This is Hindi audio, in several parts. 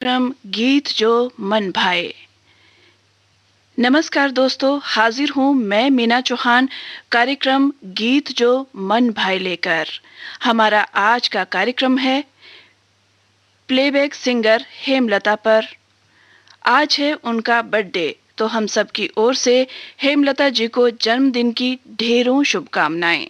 कार्यक्रम गीत जो मन भाए। नमस्कार दोस्तों, हाजिर हूँ मैं मीना चौहान कार्यक्रम गीत जो मन भाए लेकर। हमारा आज का कार्यक्रम है प्लेबैक सिंगर हेमलता पर। आज है उनका बर्थडे, तो हम सब की ओर से हेमलता जी को जन्मदिन की ढेरों शुभकामनाएं।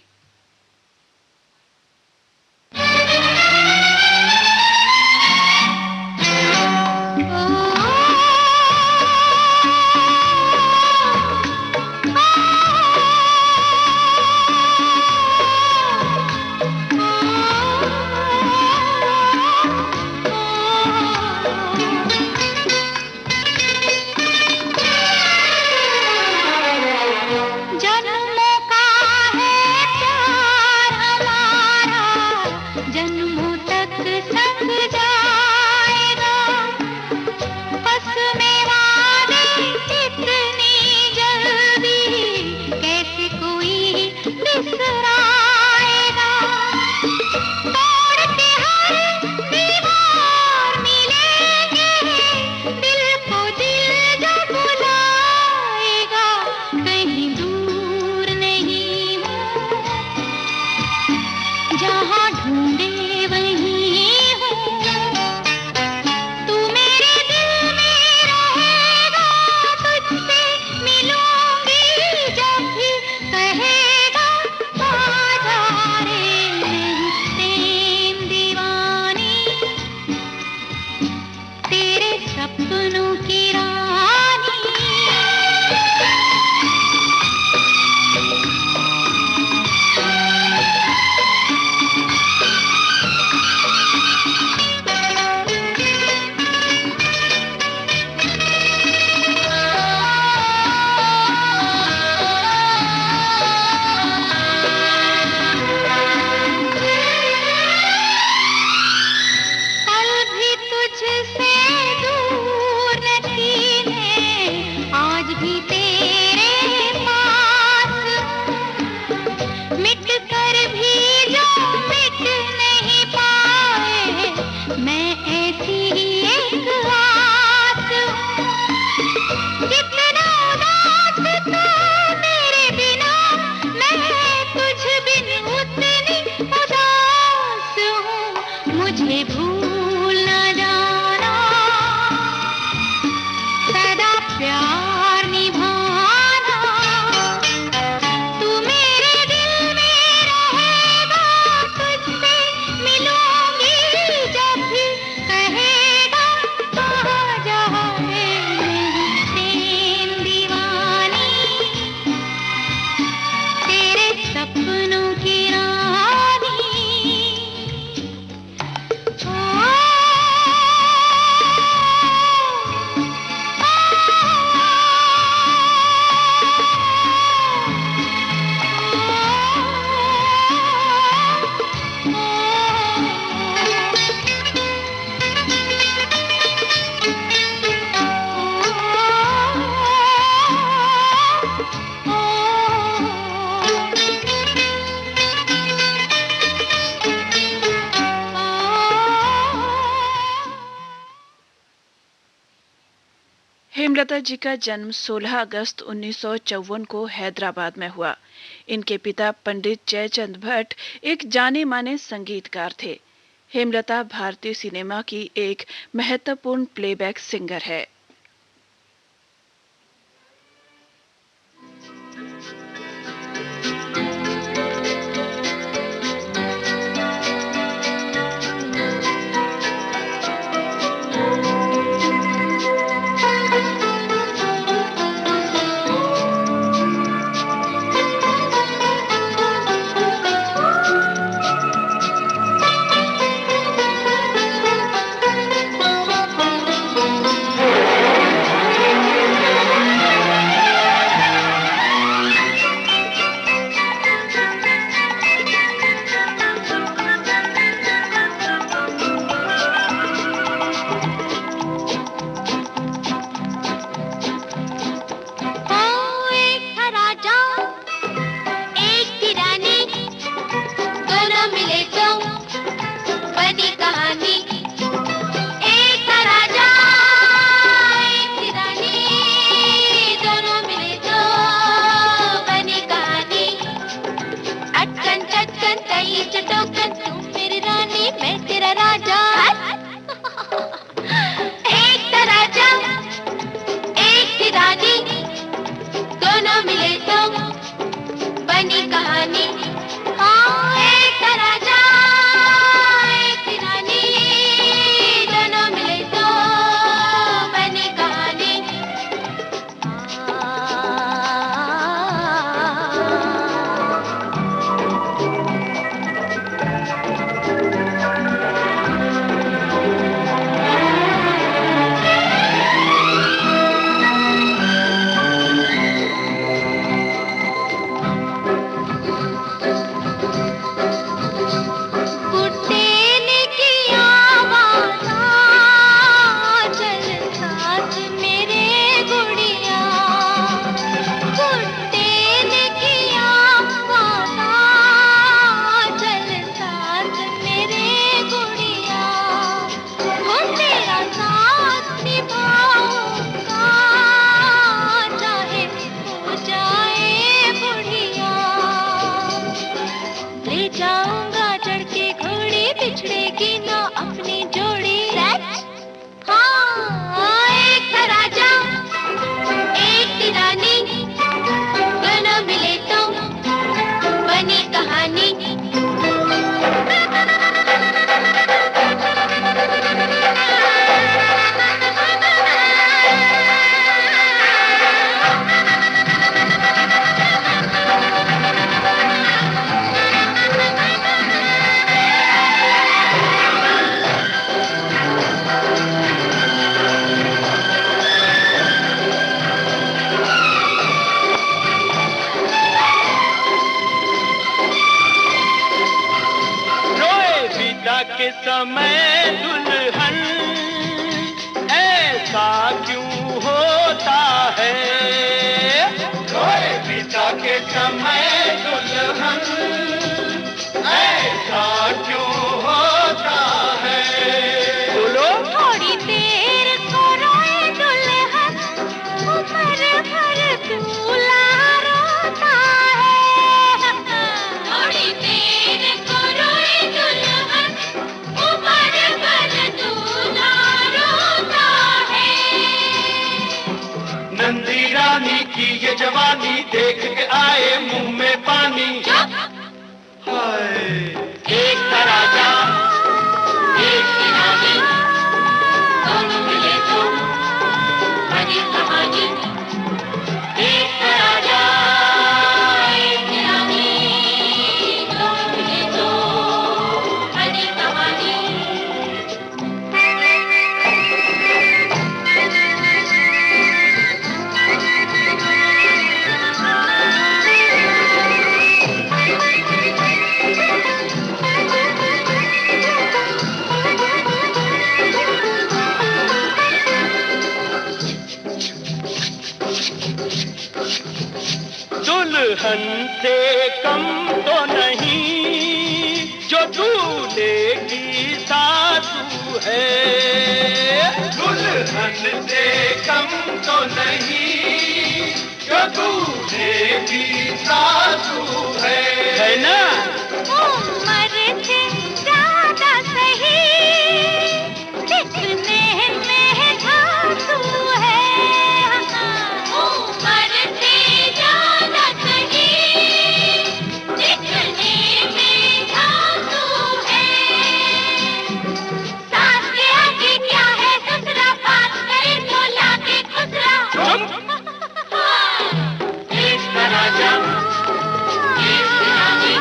हेमलता जी का जन्म 16 अगस्त 1954 को हैदराबाद में हुआ। इनके पिता पंडित जयचंद भट्ट एक जाने माने संगीतकार थे। हेमलता भारतीय सिनेमा की एक महत्वपूर्ण प्लेबैक सिंगर है। कहानी। हाँ, एक राजा एक रानी, दोनों मिले तो बनी कहानी। कुत्ते ने किया वादा, चल साथ मेरे गुड़िया। कुत्ते ने किया वादा, चल साथ मेरे गुड़िया। वो तेरा साथ निभाऊंगा, चाहे हो जाए बुढ़िया। ले जाऊंगा चढ़ के घोड़ी, बिछड़ेगी ना अपनी जोड़ी। हाँ, एक था राजा एक थी रानी, दोनों मिले तो बनी कहानी। रोए विदा के समय दुल्हन, ऐसा क्यों होता है? रोए विदा के समय दुल्हन, ऐसा क्यों होता है? बोलो। थोड़ी देर को रोए दुल्हन, उम्र भर दूल्हा रोता है। थोड़ी देर को रोए दुल्हन, उम्र भर दूल्हा रोता है। नंदी रानी की ये जवानी देख के आए मुंह में पानी। हाय, एक था राजा एक थी रानी, दोनों मिले तो बनी कहानी। एक था राजा एक थी रानी, दोनों मिले तो बनी कहानी। दुल्हन से कम तो नहीं जो दूल्हे की सासू है। दुल्हन से कम तो नहीं जो दूल्हे की सासू है ना? उम्र से ज्यादा सही, दिखने में धांसू है। उम्र से ज्यादा सही, दिखने में धांसू है। सास के आगे क्या है ससुरा, बात करे तो लागे खुसरा। एक था राजा एक थी रानी,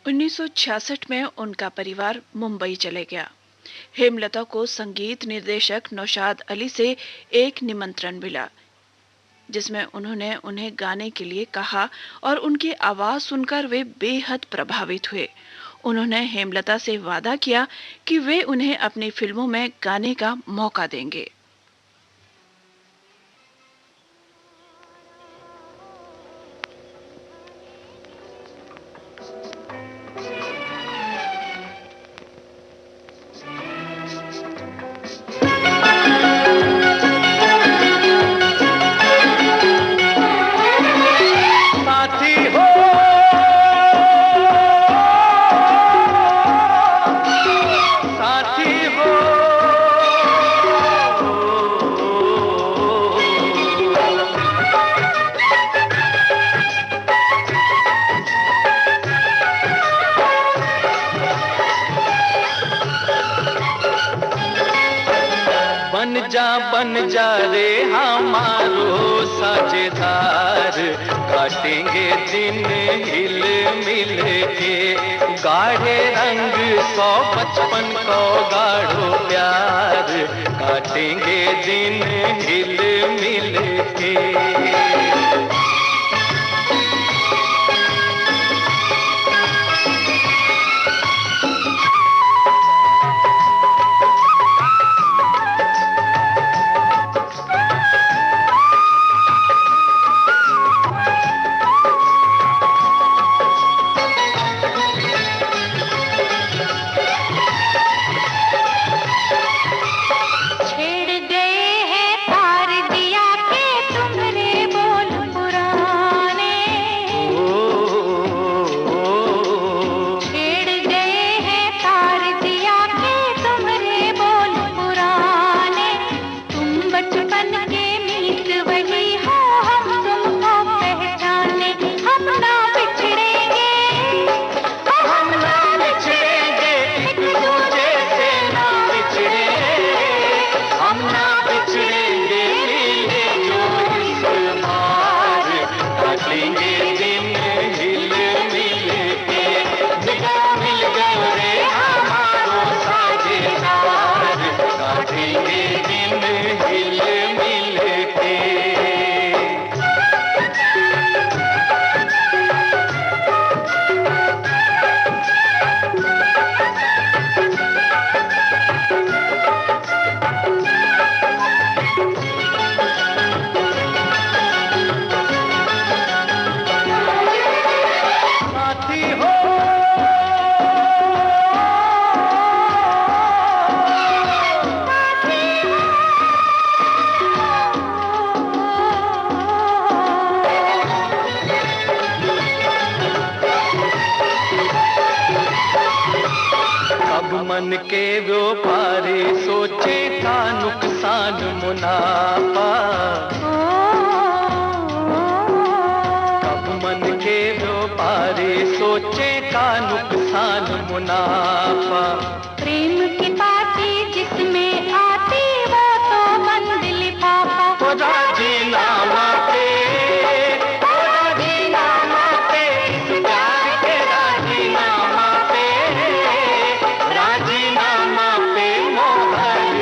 1966 में उनका परिवार मुंबई चले गया। हेमलता को संगीत निर्देशक नौशाद अली से एक निमंत्रण मिला, जिसमें उन्होंने उन्हें गाने के लिए कहा और उनकी आवाज सुनकर वे बेहद प्रभावित हुए। उन्होंने हेमलता से वादा किया कि वे उन्हें अपनी फिल्मों में गाने का मौका देंगे। साथी हो साथी हो बन जा रे हमारो साझेदार, काटेंगे दिन हिल मिल के, गाढ़े रंग 155 को गाढ़ो प्यार, काटेंगे दिन हिल मिल के। मन के व्यापारी सोचे का नुकसान मुनाफा, कब मन के व्यापारी सोचे का नुकसान मुनाफा। प्रेम की पार्टी जिसमें आती वो तो बंद लिफाफा, वो राजीनामा पे इस प्यार के राजीनामा पे मोहर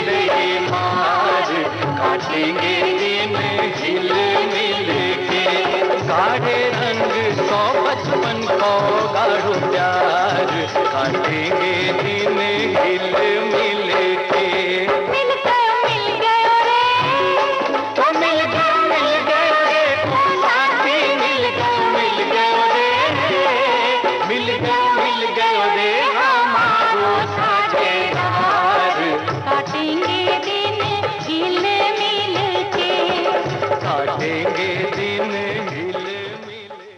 नहीं मार, काटेंगे दिन हिल मिल के, गाढ़े रंग 155 को गाढ़ो प्यार, काटेंगे दिन हिल मिल के। मिल गयो रे, तो मिल गयो रे, साथी मिल गयो रे, हमारो साझेदार, काटेंगे दिन हिल मिल के, काटेंगे दिन हिल मिल के।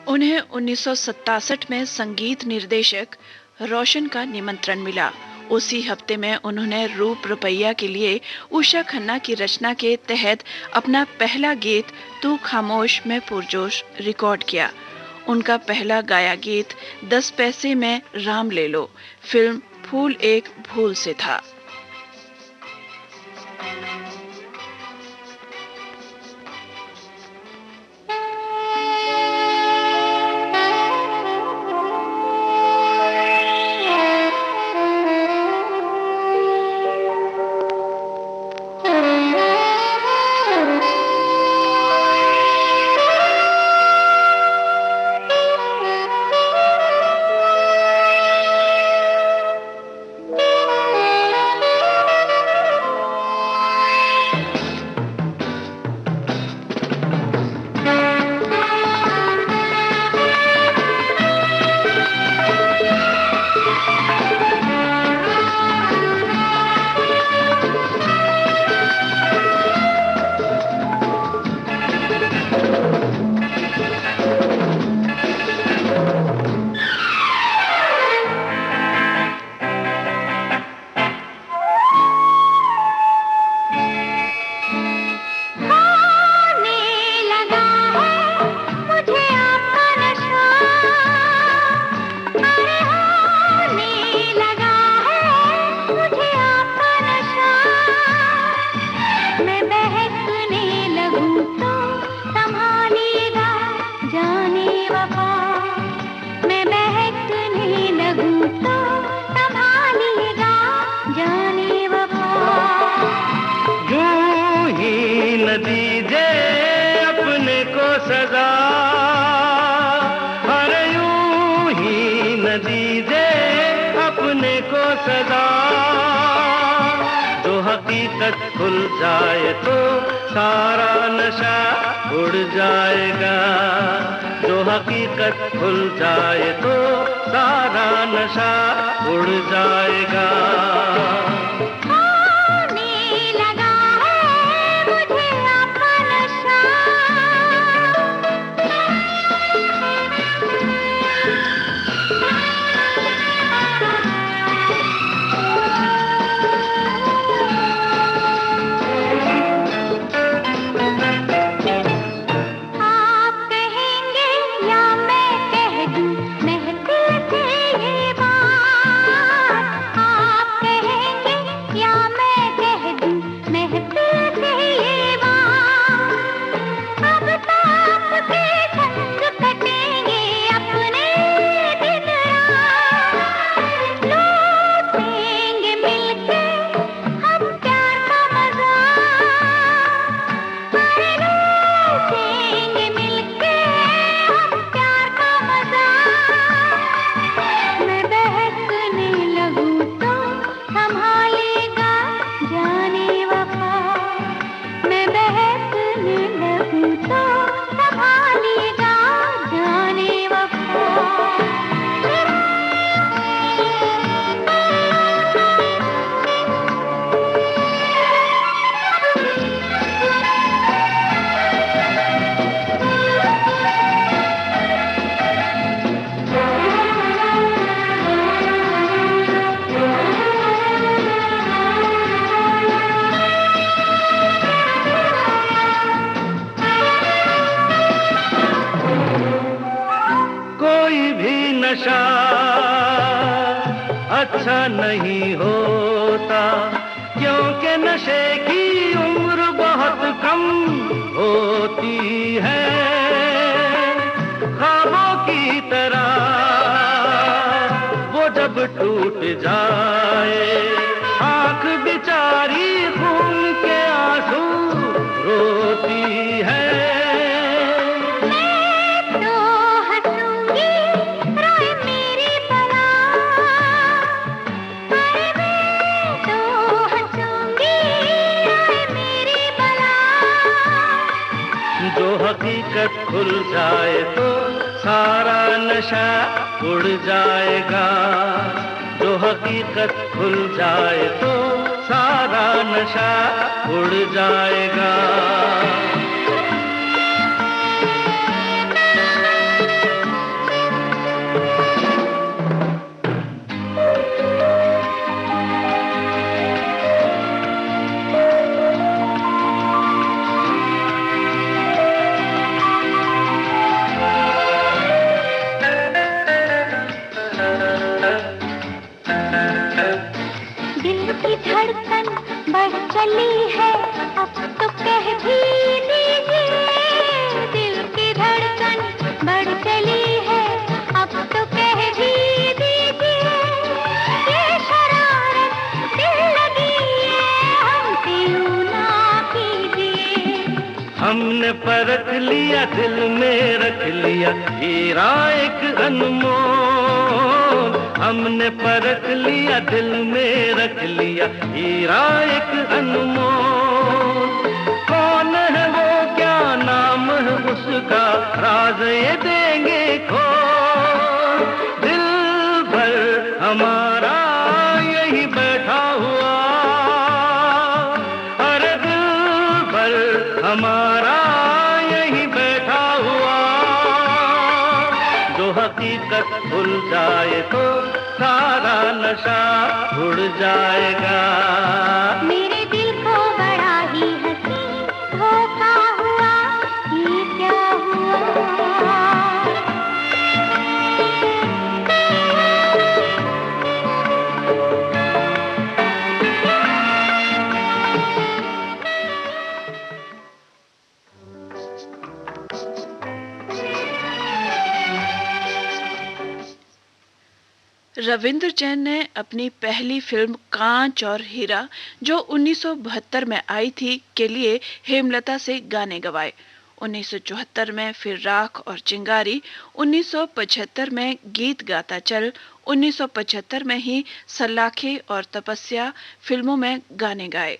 उन्हें 1967 में संगीत निर्देशक रोशन का निमंत्रण मिला। उसी हफ्ते में उन्होंने रूप रुपैया के लिए उषा खन्ना की रचना के तहत अपना पहला गीत तू खामोश में पुरजोश रिकॉर्ड किया। उनका पहला गाया गीत 10 पैसे में राम ले लो फिल्म फूल एक भूल से था। हकीकत खुल जाए तो सारा नशा उड़ जाएगा। जो हकीकत खुल जाए तो सारा नशा उड़ जाएगा। नशा अच्छा नहीं होता, क्योंकि नशे की उम्र बहुत कम होती है। ख्वाबों की तरह वो जब टूट जाए, आंख बेचारी खून के आंसू रोती है। हकीकत खुल जाए तो सारा नशा उड़ जाएगा। जो हकीकत खुल जाए तो सारा नशा उड़ जाएगा। चली है अब तो कह भी दीजिए, दिल की धड़कन बढ़ चली है अब तो कह भी दीजिए। ये शरारत दिल लगी है हमसे यूं ना कीजिए। हमने परख लिया दिल में रख लिया हीरा एक अनमोल। हमने परख लिया दिल में रख लिया हीरा एक अनमोल। कौन है वो, क्या नाम है उसका, राज ये देंगे खोल। दिल भर हमारा यही बैठा हुआ, अरे दिल भर हमारा यही बैठा हुआ। जो हकीकत भूल जाए तो सारा नशा उड़ जाएगा। मेरे दिल को बड़ा ही हसीन धोखा हुआ, ये क्या हुआ। रविंद्र जैन ने अपनी पहली फिल्म कांच और हीरा, जो 1972 में आई थी, के लिए हेमलता से गाने गवाए। 1974 में फिर राख और चिंगारी, 1975 में गीत गाता चल, 1975 में ही सलाखे और तपस्या फिल्मों में गाने गाए।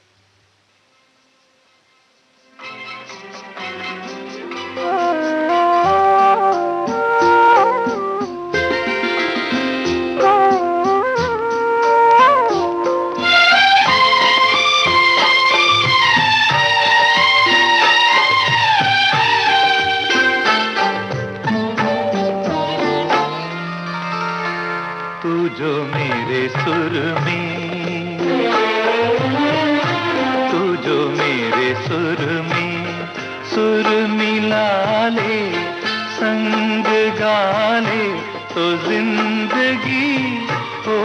सुर में सुर मिला ले, संग गा ले तो जिंदगी हो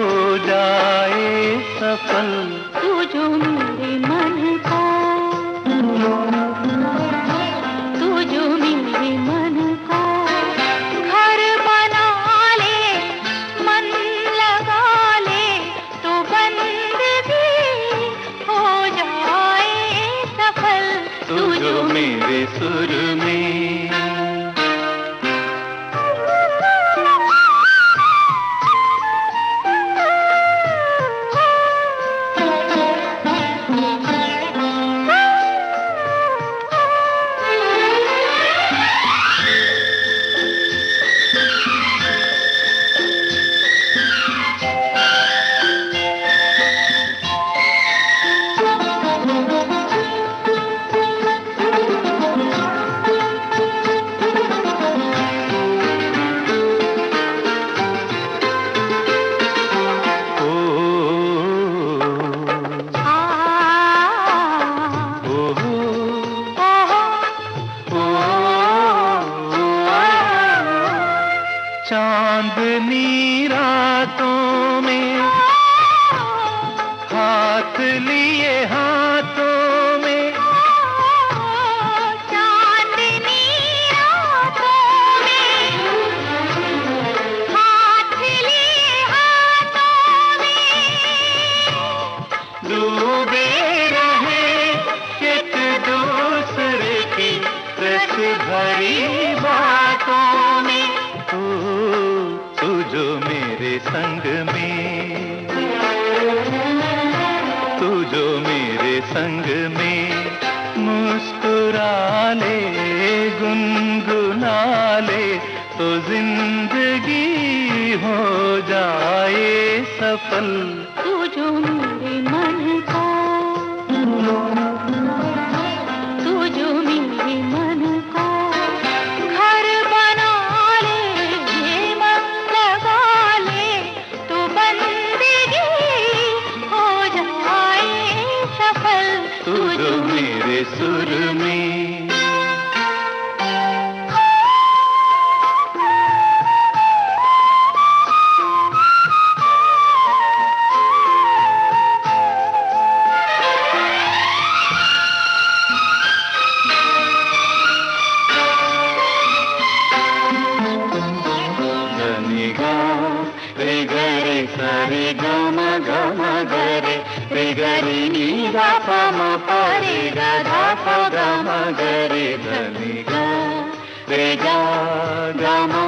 जाए सफल। तू जो मेरे मन का, तू जो मेरे मन का घर बना ले, मन लगा ले तो बंदगी हो जाए सफल। तू जो मेरे सुर में चांदनी रातों में हाथ लिए हाथों में, चांदनी रातों में हाथ लिए हाथों में, डूबे रहे एक दूसरे की रस भरी बातों में। तू जो मेरे संग में, तू जो मेरे संग में मुस्कुरा ले, गुनगुना ले तो जिंदगी हो जाए सफल। तू जो मेरे मन का, तू जो मेरे मन का घर बना ले, मन लगा ले तो बंदगी हो जाए सफल। तू जो मेरे सुर में सरे गम गम गरे रे गरे नी गा प म प रे गा धा प ग म गरे धनी गा रे गा गा म।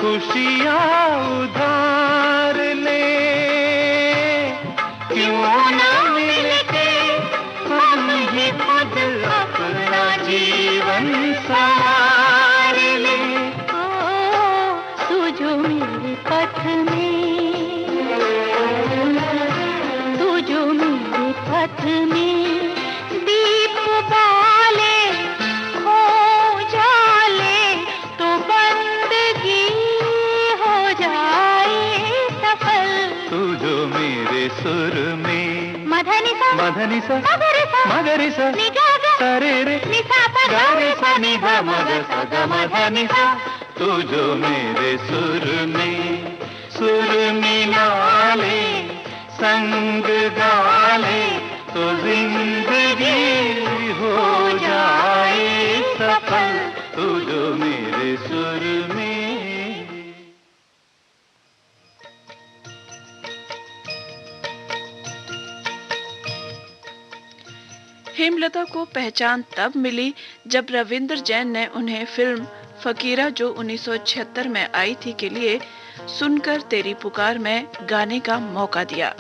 खुशियाँ उधार ले, क्यों न मिलके हम ही खुद अपना जीवन संवार ले। तू जो मेरे पथ में, तू जो मेरे पथ में दीप बाले खो जाले तो बंदगी हो जाए सफल। तू जो मेरे सुर में मधनि सा मधनि सा मगरि सा निगा सरे रे निसा प गा रे सा नि धा म ग सा ग म ध नि सा। तू जो मेरे सुर में सुर मिला ले, संग गा ले तो जिंदगी हो जाए सफल। तू जो मेरे सुर में। हेमलता को पहचान तब मिली जब रविंद्र जैन ने उन्हें फिल्म फकीरा जो 1976 में आई थी के लिए सुनकर तेरी पुकार में गाने का मौका दिया।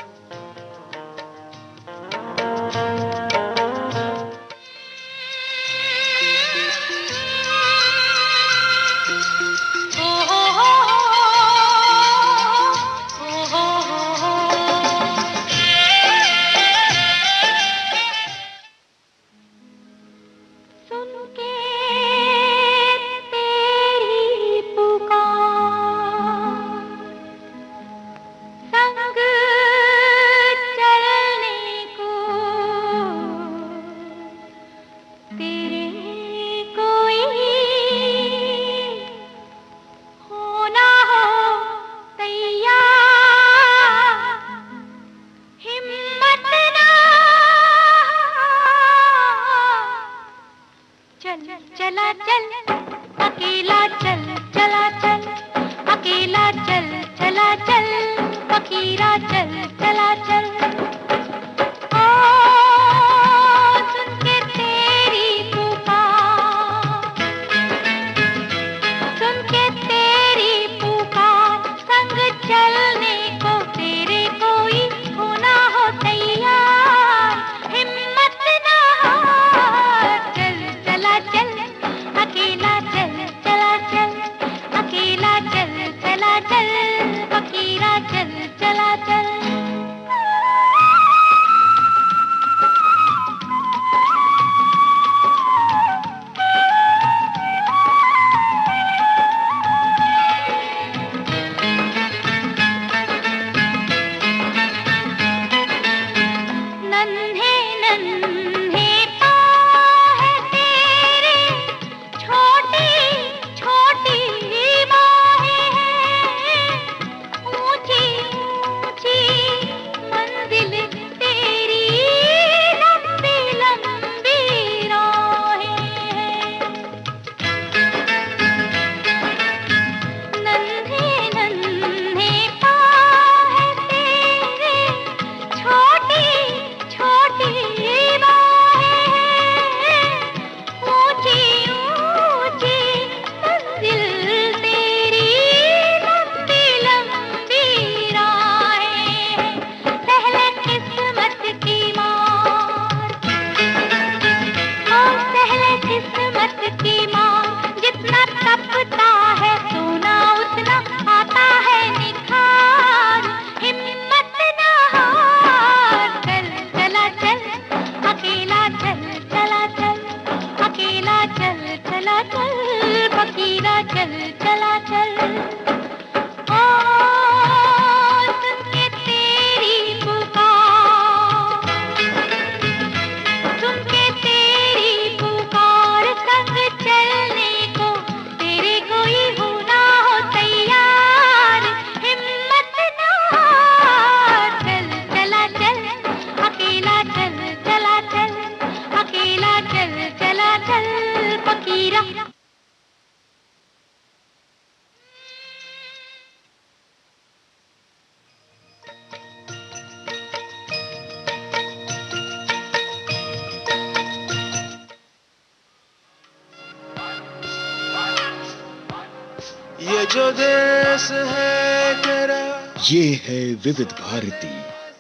जो देश है तेरा। ये है विविध भारती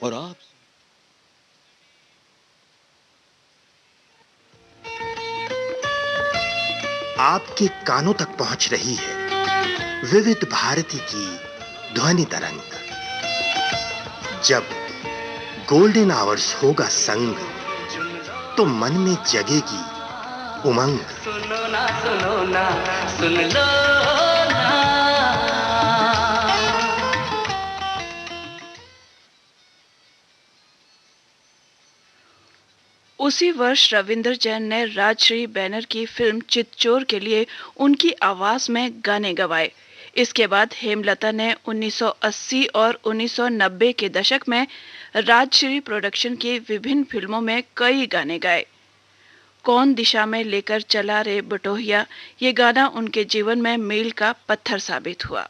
और आप आपके कानों तक पहुंच रही है विविध भारती की ध्वनि तरंग। जब गोल्डन आवर्स होगा संग, तो मन में जगेगी उमंग। सुनो ना सुन लो ना। उसी वर्ष रविंदर जैन ने राजश्री बैनर की फिल्म चितचोर के लिए उनकी आवाज में गाने गवाए। इसके बाद हेमलता ने 1980 और 1990 के दशक में राजश्री प्रोडक्शन की विभिन्न फिल्मों में कई गाने गाए। कौन दिशा में लेकर चला रे बटोहिया, ये गाना उनके जीवन में मील का पत्थर साबित हुआ।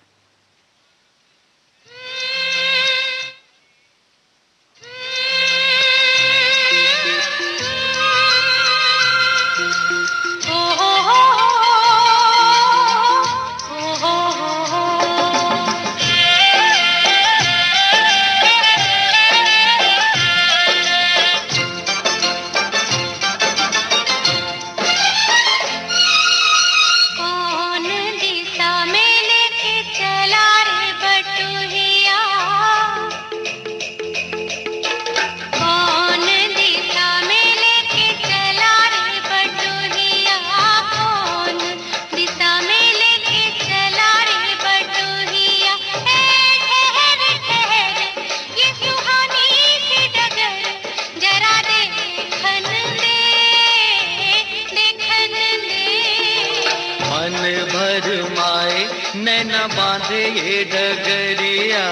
बांधे ये डगरिया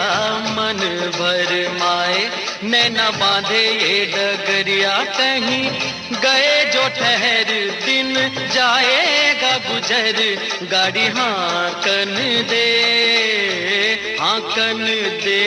मन भर माए, नैना बांधे ये डगरिया। कहीं गए जो ठहर दिन जाएगा गुजर, गाड़ी हांकन दे हांकन दे।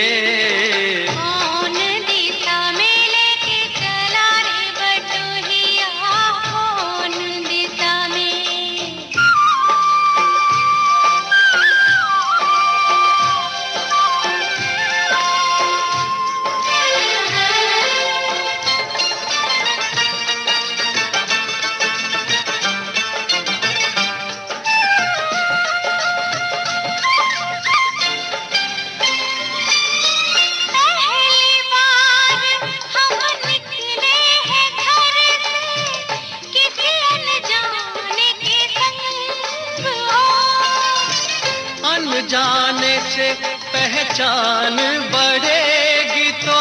जाने से पहचान बढ़ेगी तो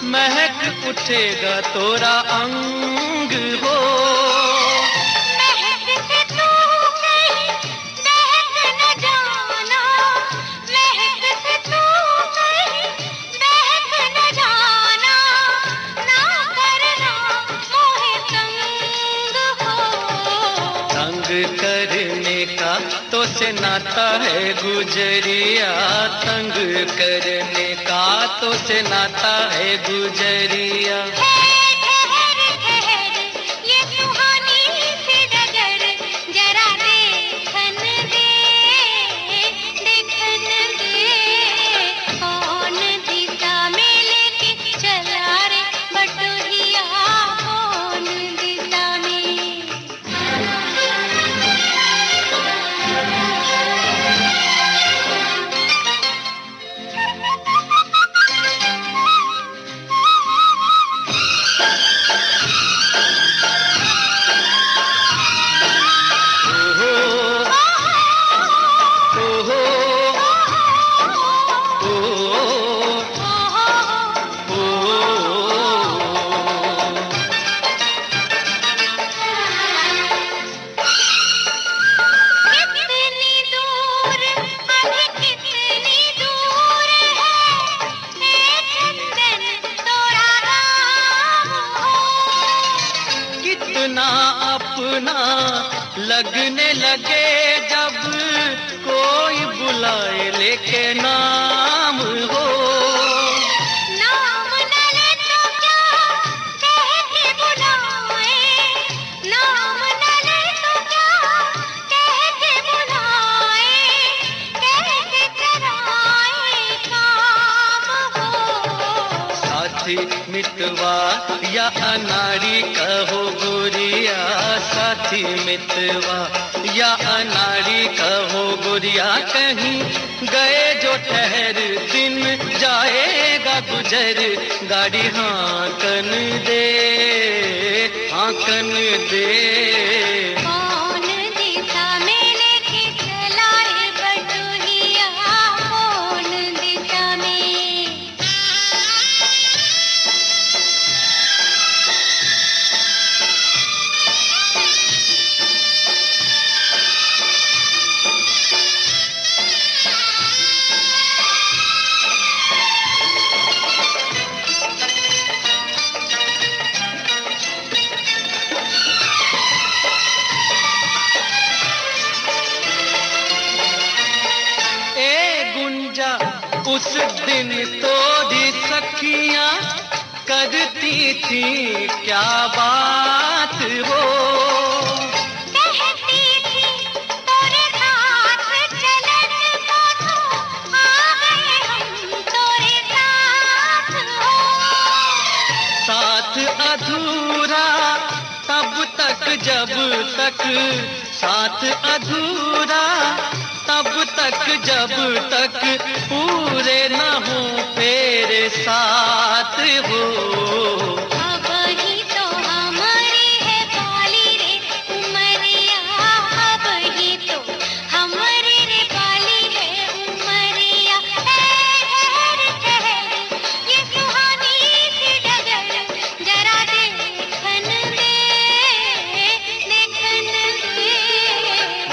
महक उठेगा तोरा अंग हो। महक से तू कहीं बहक न जाना, महक से तू कहीं बहक न जाना, ना करना मोहे तंग हो। तंग करने का तो से नाता है गुजरिया, तंग करने का तो से नाता है गुजरिया। लगने लगे जब कोई बुलाए लेके नाम हो। नाम न ले तो क्या कह के बुलाए, नाम न ले तो क्या कह के बुलाए, कह साथी मितवा या अनाड़ी कहो गोरिया, साथी मितवा या अनाड़ी कहो गोरिया, कहीं गए जो ठहर दिन जाएगा गुजर, गाड़ी हाँकन दे, हाँकन दे। कौन दिशा में लेके चला रे बटुहिया, कौन दिशा में। उस दिन तोरी सखियां करती थी क्या बात हो, कहती थी तोरे साथ चलन को तो आ गए हम तोरे साथ हो। साथ अधूरा तब तक जब तक, साथ अधूरा तब तक जब तक पूरे न हो तेरे साथ हो। अब ही तो हमारी है बाली रे उमरिया, अब ही तो हमारी रे बाली है उमरिया। ठहर ठहर ये सुहानी सी डगर, जरा देखन दे, देखन दे।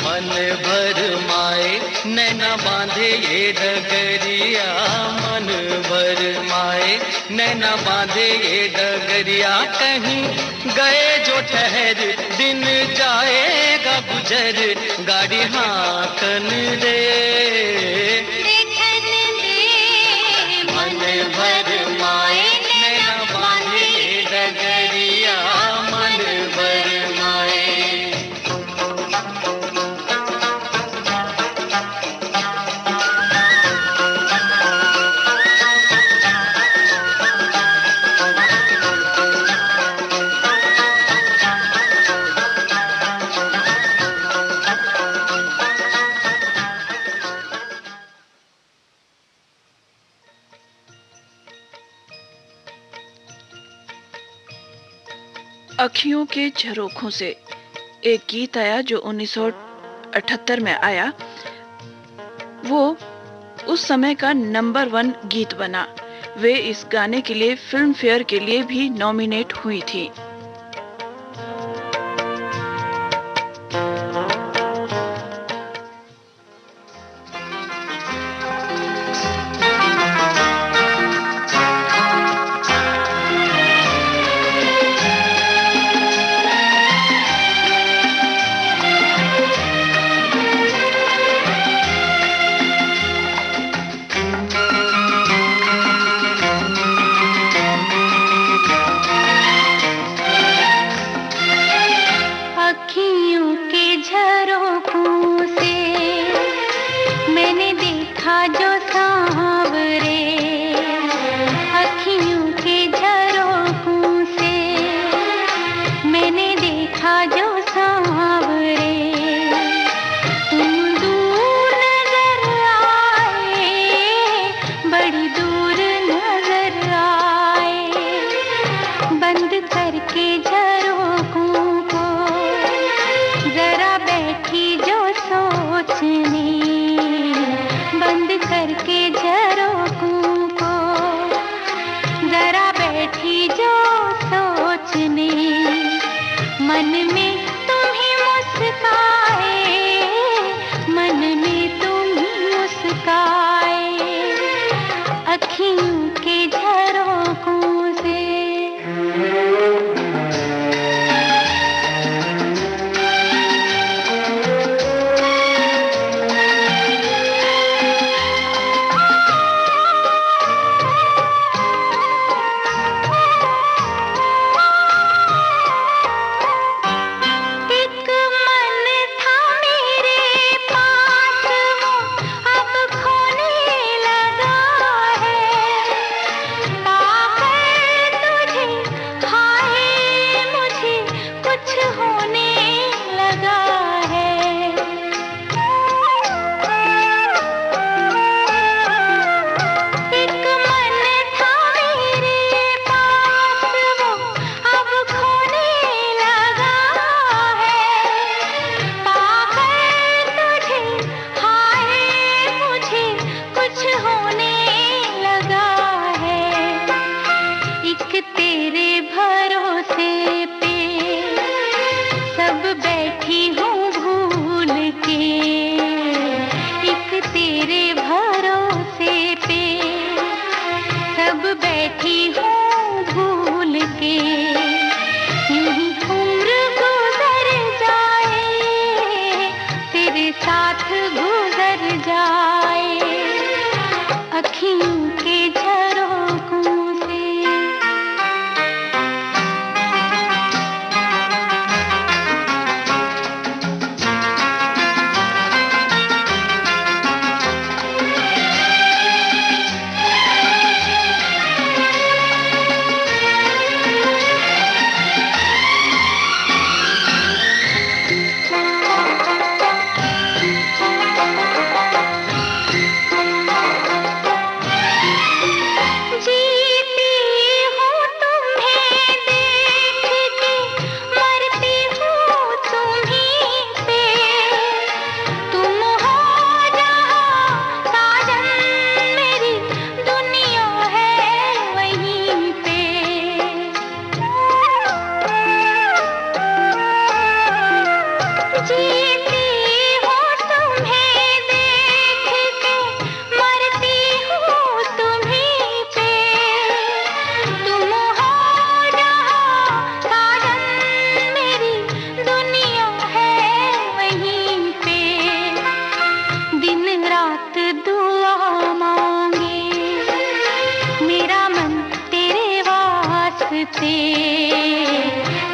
मन भर माए नैना बांधे ये डगरिया, मन भर माए नैना बांधे ये डगरिया, कहीं गए जो ठहर दिन जाएगा गुजर, गाड़ी हाँकन दे, देखन दे। मन भर माए नैना बांधे ये डगरिया, मन भर माए। अखियों के झरोखों से एक गीत आया जो 1978 में आया। वो उस समय का नंबर 1 गीत बना। वे इस गाने के लिए फिल्म फेयर के लिए भी नॉमिनेट हुई थी। तेरे भरोसे पे सब बैठी हूँ भूल के, एक तेरे भरोसे पे सब बैठी हूँ भूल के। यूं ही उम्र गुजर जाए, तेरे साथ गुजर जाए, अखियों के झरोखों से।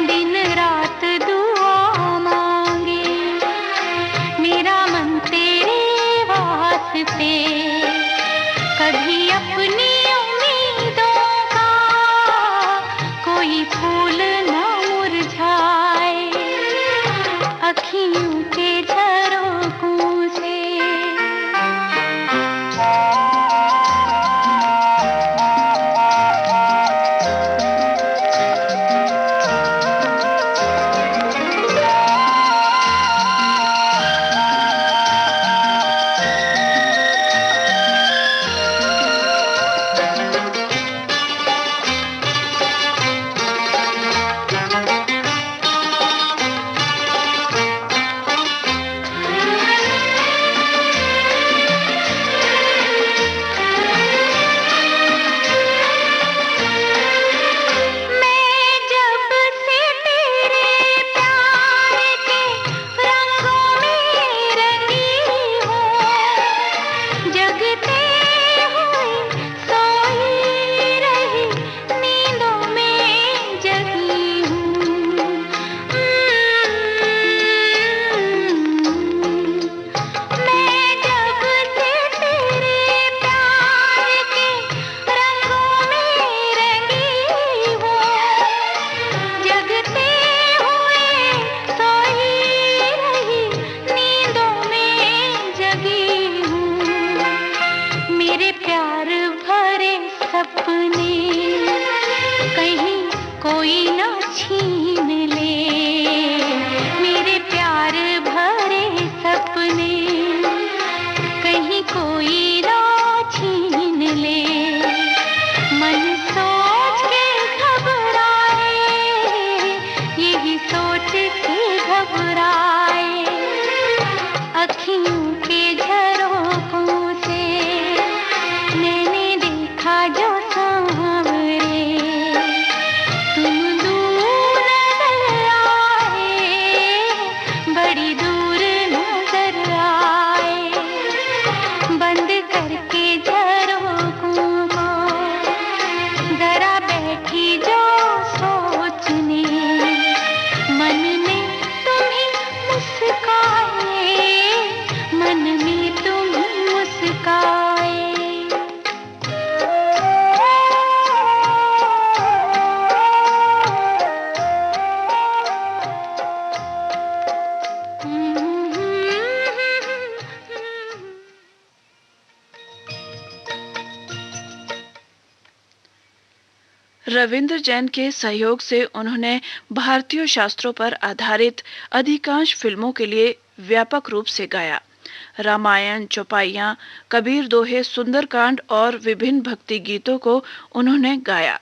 दिन रात दुआ मांगे, मेरा मन तेरे वास्ते। कभी अपनी उम्मीदों का कोई फूल न मुरझाए, अखियों के झरोखों से। रविंद्र जैन के सहयोग से उन्होंने भारतीय शास्त्रों पर आधारित अधिकांश फिल्मों के लिए व्यापक रूप से गाया। रामायण, चौपाइयां, कबीर दोहे, सुंदरकांड और विभिन्न भक्ति गीतों को उन्होंने गाया।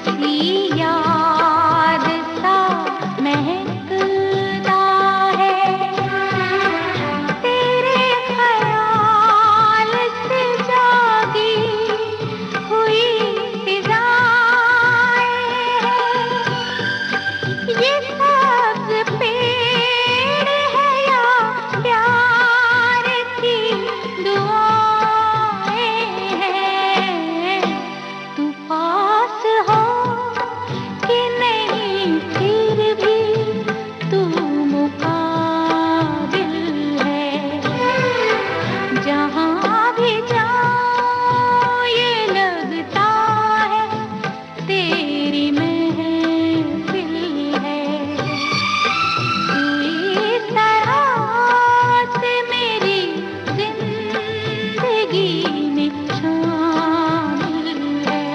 किसी याद सा महकता है, तेरे ख्याल से जागी हुई फिजाएं हैं। ये सब्ज़ पेड़ है या प्यार की दुआएं हैं। तू पास हो कि नहीं फिर भी तू मुकाबिल है। जहाँ भी जाऊँ ये लगता है तेरी महफिल है। तू इस तरह से मेरी जिंदगी में शामिल है।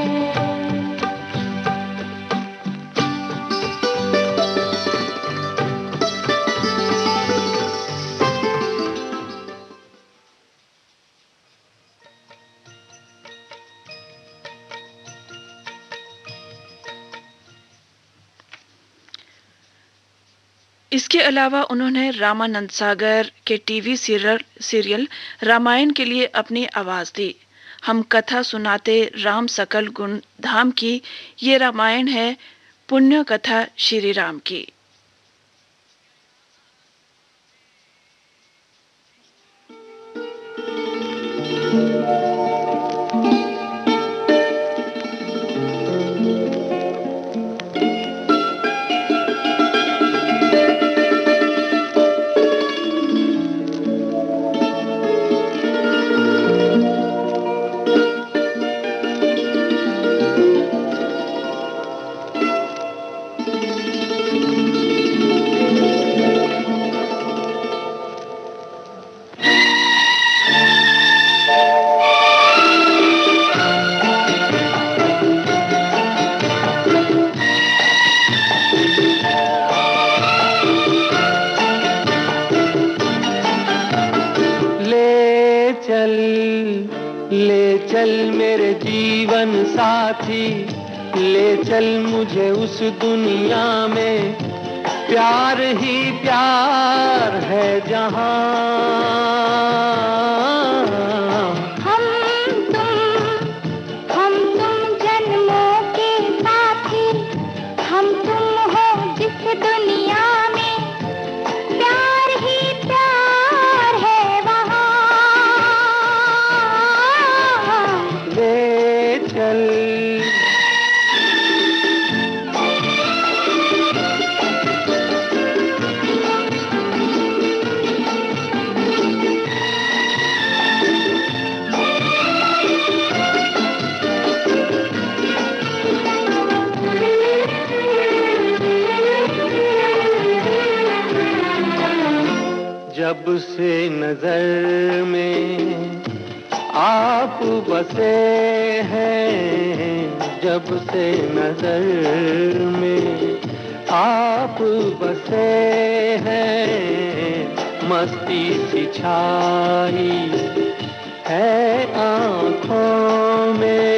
इसके अलावा उन्होंने रामानंद सागर के टीवी सीरियल रामायण के लिए अपनी आवाज दी। हम कथा सुनाते राम सकल गुण धाम की ये रामायण है पुण्य कथा श्री राम की। ले चल मेरे जीवन साथी, ले चल मुझे उस दुनिया में, प्यार ही प्यार है जहां। हम तुम जन्मों के साथी, हम तुम हो जिस दुनिया में, प्यार ही प्यार है वहां। ले चल जब से नजर में आप बसे हैं, जब से नजर में आप बसे हैं, मस्ती सी छाई है आँखों में।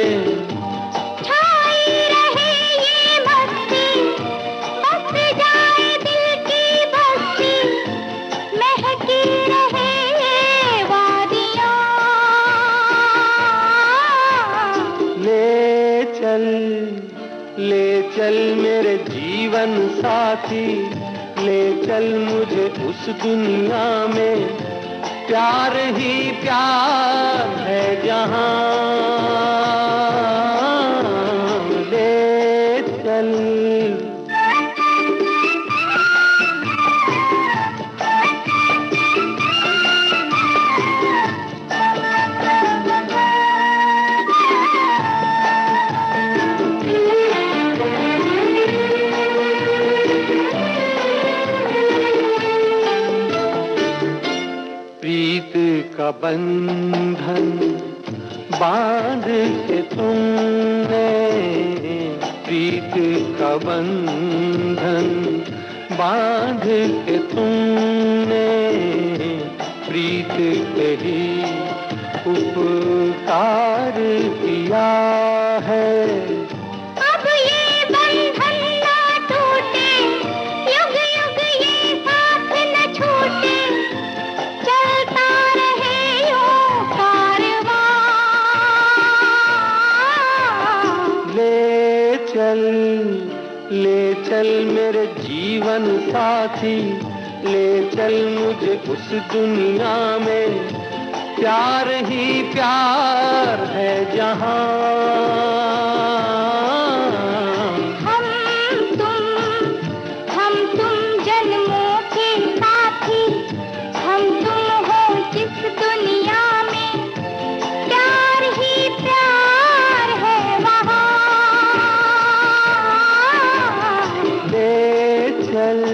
ले चल मेरे जीवन साथी, ले चल मुझे उस दुनिया में, प्यार ही प्यार है जहां। ले चल प्रीत का बंधन बांध के तुमने, प्रीत का बंधन बांध के तुमने, प्रीत पे ही उपकार किया है। अब ये चल ले चल मेरे जीवन साथी, ले चल मुझे उस दुनिया में, प्यार ही प्यार है जहां। हम तुम जन्मों के साथी, हम तुम हो जिस दुनिया में, प्यार ही प्यार है वहां। ले चल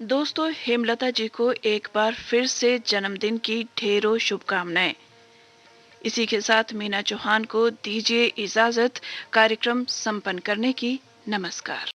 दोस्तों, हेमलता जी को एक बार फिर से जन्मदिन की ढेरों शुभकामनाएं। इसी के साथ मीना चौहान को दीजिए इजाजत कार्यक्रम संपन्न करने की। नमस्कार।